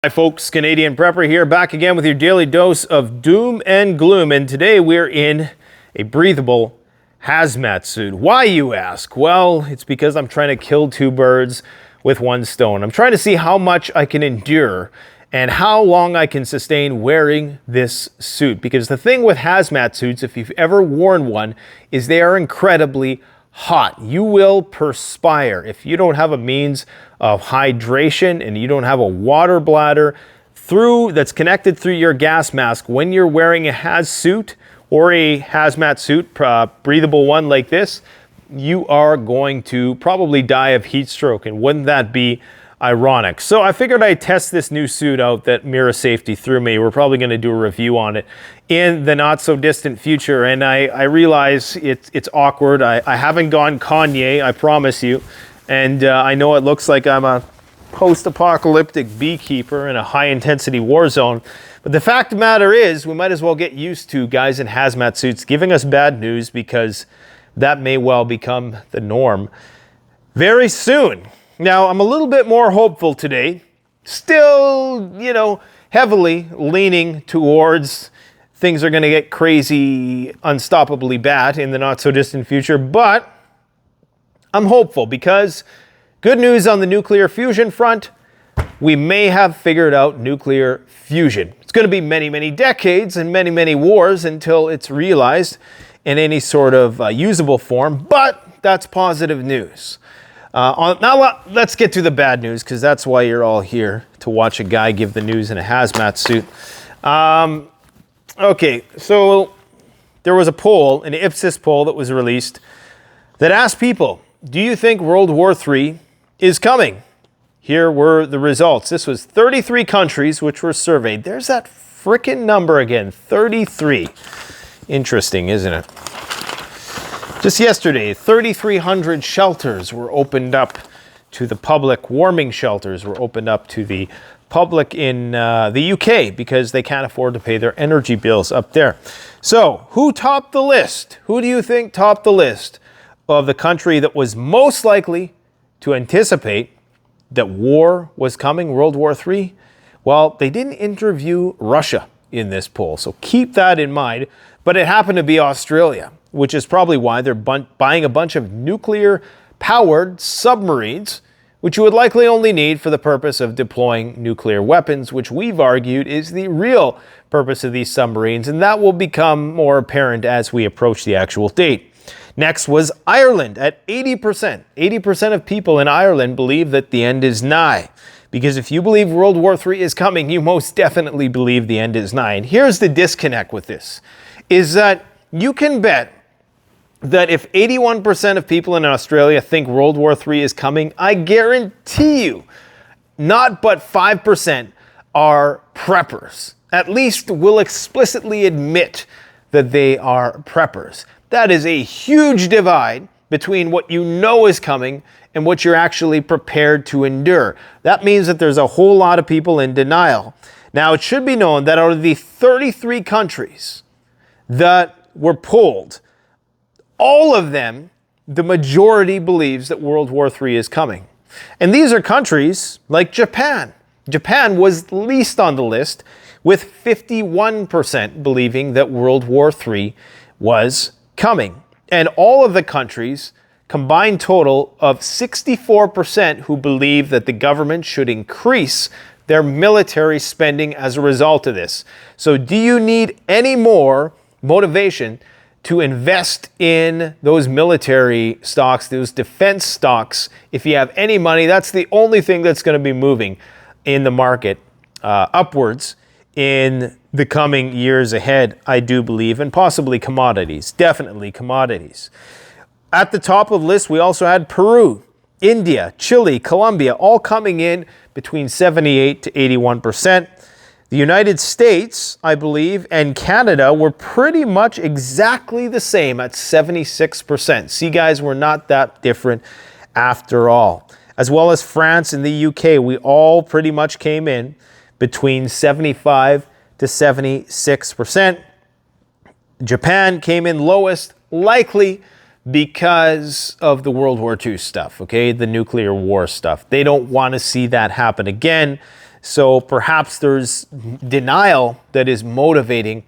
Hi folks, Canadian Prepper here, back again with your daily dose of doom and gloom, and today we're in a breathable hazmat suit. Why, you ask? Well, it's because I'm trying to kill two birds with one stone. I'm trying to see how much I can endure and how long I can sustain wearing this suit, because the thing with hazmat suits, if you've ever worn one, is they are incredibly hot. You will perspire. If you don't have a means of hydration and you don't have a water bladder that's connected through your gas mask when you're wearing a suit or a hazmat suit, breathable one like this, you are going to probably die of heat stroke. And wouldn't that be ironic? So I figured I'd test this new suit out that Mirror Safety threw me. We're probably going to do a review on it in the not so distant future. And I realize it's awkward. I haven't gone Kanye, I promise you. And I know it looks like I'm a post-apocalyptic beekeeper in a high-intensity war zone. But the fact of the matter is, we might as well get used to guys in hazmat suits giving us bad news, because that may well become the norm very soon. Now, I'm a little bit more hopeful today. Still, heavily leaning towards things are going to get crazy, unstoppably bad in the not-so-distant future. But I'm hopeful because good news on the nuclear fusion front. We may have figured out nuclear fusion. It's going to be many, many decades and many, many wars until it's realized in any sort of usable form. But that's positive news. Now let's get to the bad news, because that's why you're all here, to watch a guy give the news in a hazmat suit. Okay, so there was a poll, an Ipsos poll that was released that asked people, do you think World War III is coming? Here were the results. This was 33 countries which were surveyed. There's that frickin' number again, 33. Interesting, isn't it? Just yesterday, 3,300 shelters were opened up to the public. Warming shelters were opened up to the public in the UK because they can't afford to pay their energy bills up there. So, who topped the list? Who do you think topped the list of the country that was most likely to anticipate that war was coming, World War III? Well, they didn't interview Russia in this poll, so keep that in mind. But it happened to be Australia, which is probably why they're buying a bunch of nuclear-powered submarines, which you would likely only need for the purpose of deploying nuclear weapons, which we've argued is the real purpose of these submarines, and that will become more apparent as we approach the actual date. Next was Ireland at 80%. 80% of people in Ireland believe that the end is nigh. Because if you believe World War III is coming, you most definitely believe the end is nigh. And here's the disconnect with this, is that you can bet that if 81% of people in Australia think World War III is coming, I guarantee you, not but 5% are preppers. At least will explicitly admit that they are preppers. That is a huge divide between what you know is coming and what you're actually prepared to endure. That means that there's a whole lot of people in denial. Now, it should be known that out of the 33 countries that were polled, all of them, the majority believes that World War III is coming. And these are countries like Japan. Japan was least on the list, with 51% believing that World War III was coming. And all of the countries, combined total of 64% who believe that the government should increase their military spending as a result of this. So do you need any more motivation to invest in those military stocks, those defense stocks? If you have any money, that's the only thing that's going to be moving in the market upwards in the coming years ahead, I do believe, and possibly commodities, definitely commodities. At the top of the list, we also had Peru, India, Chile, Colombia, all coming in between 78 to 81%. The United States, I believe, and Canada were pretty much exactly the same at 76%. See, guys, we're not that different after all. As well as France and the UK, we all pretty much came in between 75 to 76%. Japan came in lowest, likely because of the World War II stuff, okay? The nuclear war stuff. They don't want to see that happen again. So perhaps there's denial that is motivating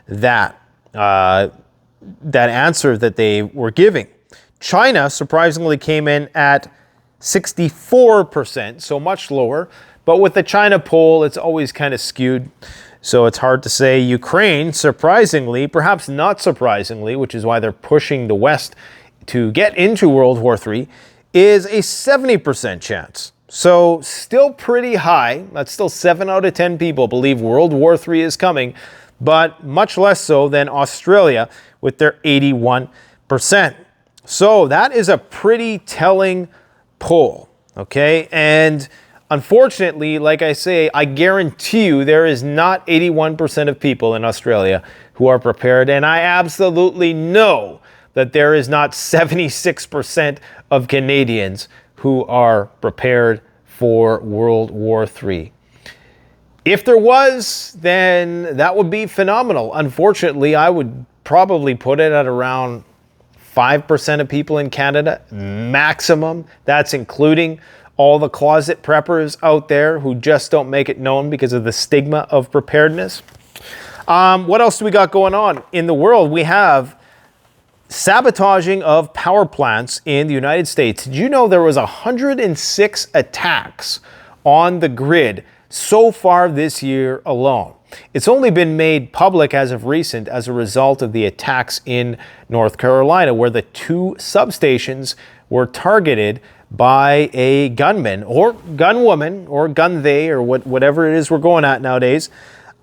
that answer that they were giving. China surprisingly came in at 64%, so much lower. But with the China poll, it's always kind of skewed. So it's hard to say. Ukraine, surprisingly, perhaps not surprisingly, which is why they're pushing the West to get into World War III, is a 70% chance. So still pretty high. That's still 7 out of 10 people believe World War III is coming, but much less so than Australia with their 81%. So that is a pretty telling poll, okay? And unfortunately, like I say, I guarantee you there is not 81% of people in Australia who are prepared, and I absolutely know that there is not 76% of Canadians who are prepared for World War III. If there was, then that would be phenomenal. Unfortunately, I would probably put it at around 5% of people in Canada, maximum. That's including all the closet preppers out there who just don't make it known because of the stigma of preparedness. What else do we got going on in the world? We have sabotaging of power plants in the United States. Did you know there was 106 attacks on the grid so far this year alone? It's only been made public as of recent as a result of the attacks in North Carolina, where the 2 substations were targeted by a gunman or gunwoman or gun they or whatever it is we're going at nowadays.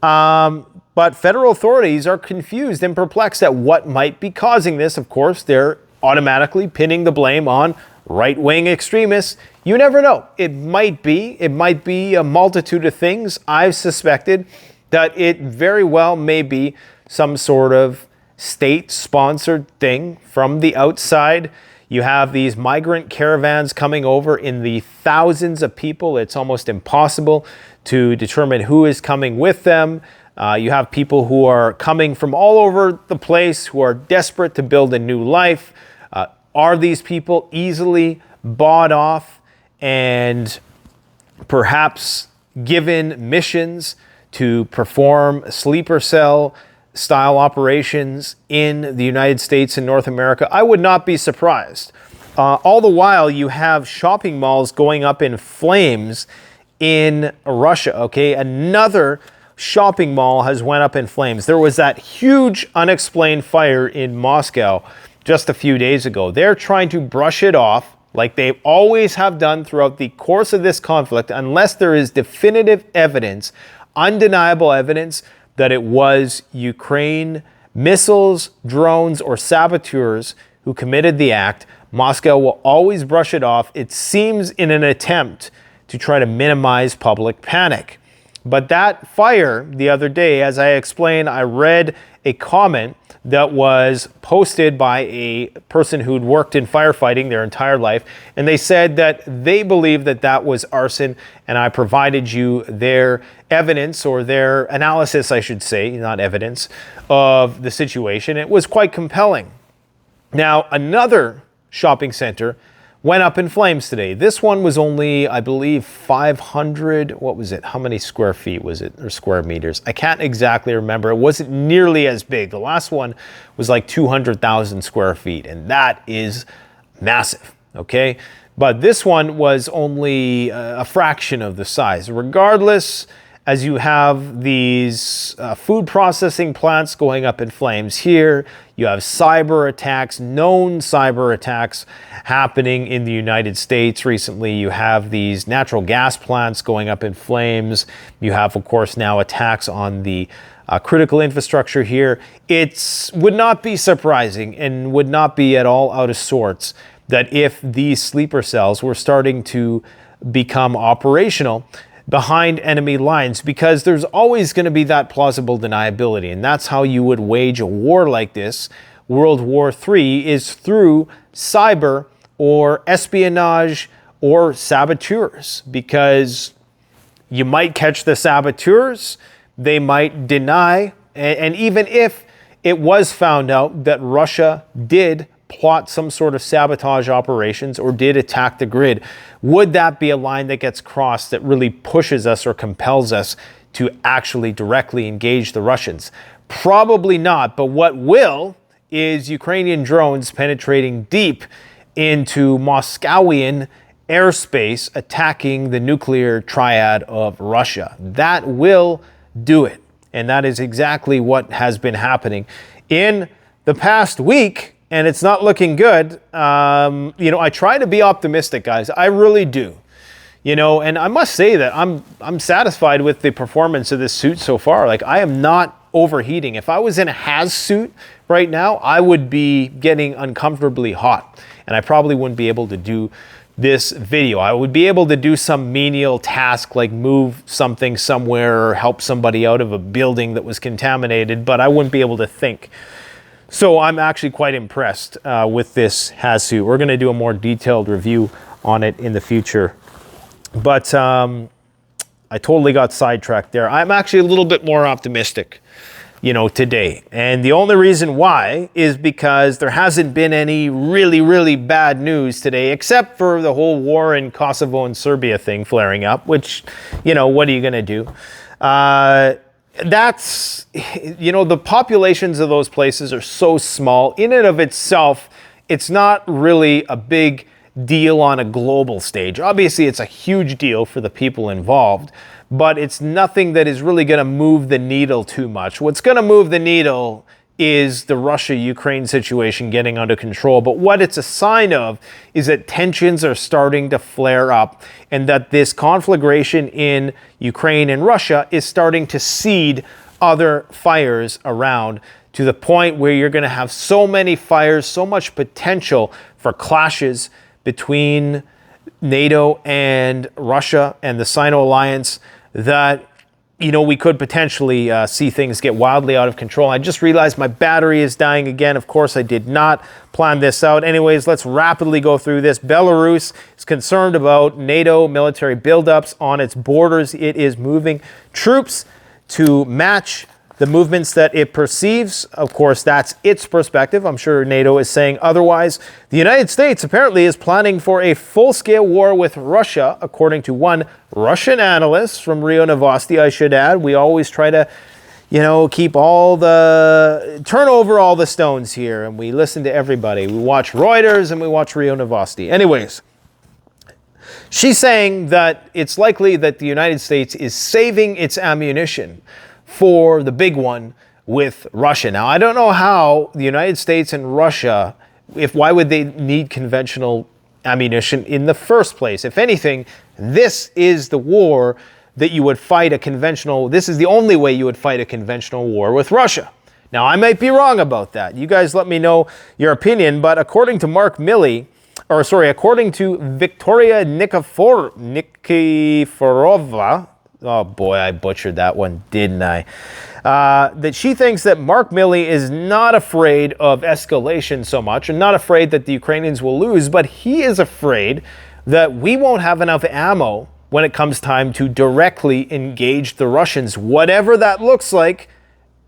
But federal authorities are confused and perplexed at what might be causing this. Of course, they're automatically pinning the blame on right-wing extremists. You never know. It might be a multitude of things. I've suspected that it very well may be some sort of state-sponsored thing from the outside. You have these migrant caravans coming over in the thousands of people. It's almost impossible to determine who is coming with them. You have people who are coming from all over the place who are desperate to build a new life. Are these people easily bought off and perhaps given missions to perform sleeper cell style operations in the United States and North America? I would not be surprised. All the while, you have shopping malls going up in flames in Russia, okay? Another shopping mall has went up in flames. There was that huge unexplained fire in Moscow just a few days ago. They're trying to brush it off like they always have done throughout the course of this conflict, unless there is definitive evidence, undeniable evidence, that it was Ukraine missiles, drones, or saboteurs who committed the act. Moscow will always brush it off, it seems, in an attempt to try to minimize public panic. But that fire the other day, as I explained, I read a comment that was posted by a person who'd worked in firefighting their entire life, and they said that they believe that that was arson, and I provided you their evidence, or their analysis, I should say, not evidence, of the situation. It was quite compelling. Now, another shopping center went up in flames today. This one was only, I believe, 500, what was it? How many square feet was it, or square meters? I can't exactly remember. It wasn't nearly as big. The last one was like 200,000 square feet, and that is massive, okay? But this one was only a fraction of the size. Regardless, as you have these food processing plants going up in flames here, you have cyber attacks, known cyber attacks happening in the United States recently. You have these natural gas plants going up in flames. You have, of course, now attacks on the critical infrastructure here. It would not be surprising and would not be at all out of sorts that if these sleeper cells were starting to become operational behind enemy lines, because there's always going to be that plausible deniability, and that's how you would wage a war like this. World War III is through cyber or espionage or saboteurs, because you might catch the saboteurs, they might deny, and even if it was found out that Russia did plot some sort of sabotage operations or did attack the grid, would that be a line that gets crossed that really pushes us or compels us to actually directly engage the Russians? Probably not, but what will is Ukrainian drones penetrating deep into Moscowian airspace, attacking the nuclear triad of Russia. That will do it. And that is exactly what has been happening in the past week, and it's not looking good. I try to be optimistic, guys. I really do. And I must say that I'm satisfied with the performance of this suit so far. Like, I am not overheating. If I was in a haz suit right now, I would be getting uncomfortably hot, and I probably wouldn't be able to do this video. I would be able to do some menial task like move something somewhere or help somebody out of a building that was contaminated, but I wouldn't be able to think. So I'm actually quite impressed with this haz suit. We're going to do a more detailed review on it in the future. But I totally got sidetracked there. I'm actually a little bit more optimistic, today. And the only reason why is because there hasn't been any really, really bad news today, except for the whole war in Kosovo and Serbia thing flaring up, which, what are you going to do? That's, the populations of those places are so small. In and of itself, it's not really a big deal on a global stage. Obviously, it's a huge deal for the people involved, but it's nothing that is really going to move the needle too much. What's going to move the needle is the Russia-Ukraine situation getting under control. But what it's a sign of is that tensions are starting to flare up, and that this conflagration in Ukraine and Russia is starting to seed other fires around, to the point where you're going to have so many fires, so much potential for clashes between NATO and Russia and the Sino alliance, that we could potentially see things get wildly out of control. I just realized my battery is dying again. Of course, I did not plan this out. Anyways, let's rapidly go through this. Belarus is concerned about NATO military buildups on its borders. It is moving troops to match the movements that it perceives. Of course, that's its perspective. I'm sure NATO is saying otherwise. The United States apparently is planning for a full-scale war with Russia, according to one Russian analyst from Rio Novosti, I should add. We always try to, turn over all the stones here, and we listen to everybody. We watch Reuters and we watch Rio Novosti. Anyways, she's saying that it's likely that the United States is saving its ammunition for the big one with Russia. Now, I don't know how the United States and Russia, why would they need conventional ammunition in the first place? If anything, this is the war that you would fight this is the only way you would fight a conventional war with Russia. Now, I might be wrong about that. You guys let me know your opinion, but according to according to Victoria Nikiforova, oh boy, I butchered that one, didn't I? That she thinks that Mark Milley is not afraid of escalation so much, and not afraid that the Ukrainians will lose, but he is afraid that we won't have enough ammo when it comes time to directly engage the Russians, whatever that looks like,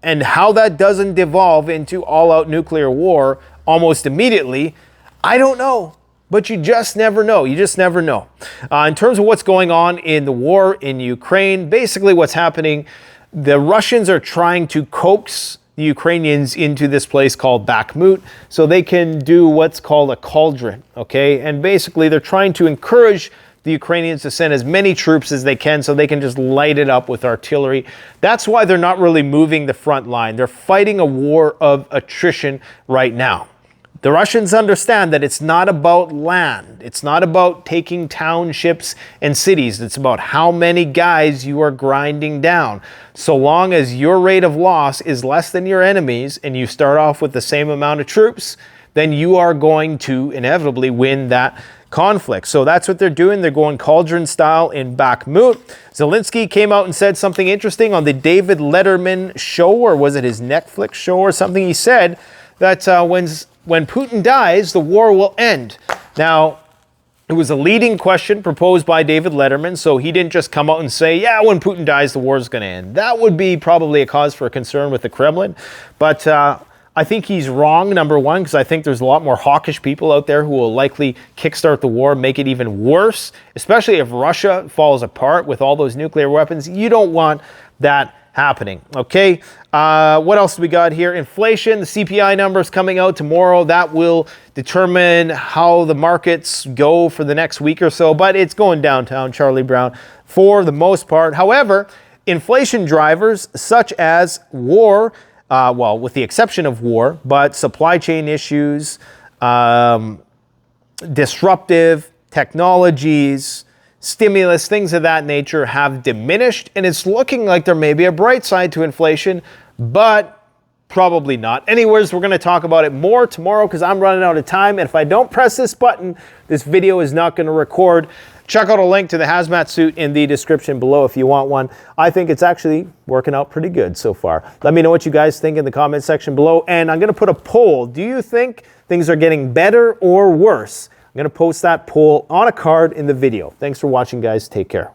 and how that doesn't devolve into all-out nuclear war almost immediately. I don't know. But you just never know. You just never know. In terms of what's going on in the war in Ukraine, basically what's happening, the Russians are trying to coax the Ukrainians into this place called Bakhmut so they can do what's called a cauldron, okay? And basically they're trying to encourage the Ukrainians to send as many troops as they can so they can just light it up with artillery. That's why they're not really moving the front line. They're fighting a war of attrition right now. The Russians understand that it's not about land. It's not about taking townships and cities. It's about how many guys you are grinding down. So long as your rate of loss is less than your enemy's and you start off with the same amount of troops, then you are going to inevitably win that conflict. So that's what they're doing. They're going cauldron style in Bakhmut. Zelensky came out and said something interesting on the David Letterman show, or was it his Netflix show or something? He said that when Putin dies, the war will end. Now, it was a leading question proposed by David Letterman, so he didn't just come out and say, yeah, when Putin dies, the war is going to end. That would be probably a cause for concern with the Kremlin. But I I think he's wrong, number one, because I think there's a lot more hawkish people out there who will likely kickstart the war, make it even worse, especially if Russia falls apart with all those nuclear weapons. You don't want that happening. Okay, what else do we got here? Inflation, the CPI numbers coming out tomorrow. That will determine how the markets go for the next week or so, but it's going downtown, Charlie Brown, for the most part. However, inflation drivers such as war, well, with the exception of war, but supply chain issues, disruptive technologies, stimulus, things of that nature have diminished, and it's looking like there may be a bright side to inflation, but probably not. Anyways, we're going to talk about it more tomorrow because I'm running out of time, and if I don't press this button, this video is not going to record. Check out a link to the hazmat suit in the description below if you want one. I think it's actually working out pretty good so far. Let me know what you guys think in the comment section below, and I'm going to put a poll. Do you think things are getting better or worse? I'm going to post that poll on a card in the video. Thanks for watching, guys. Take care.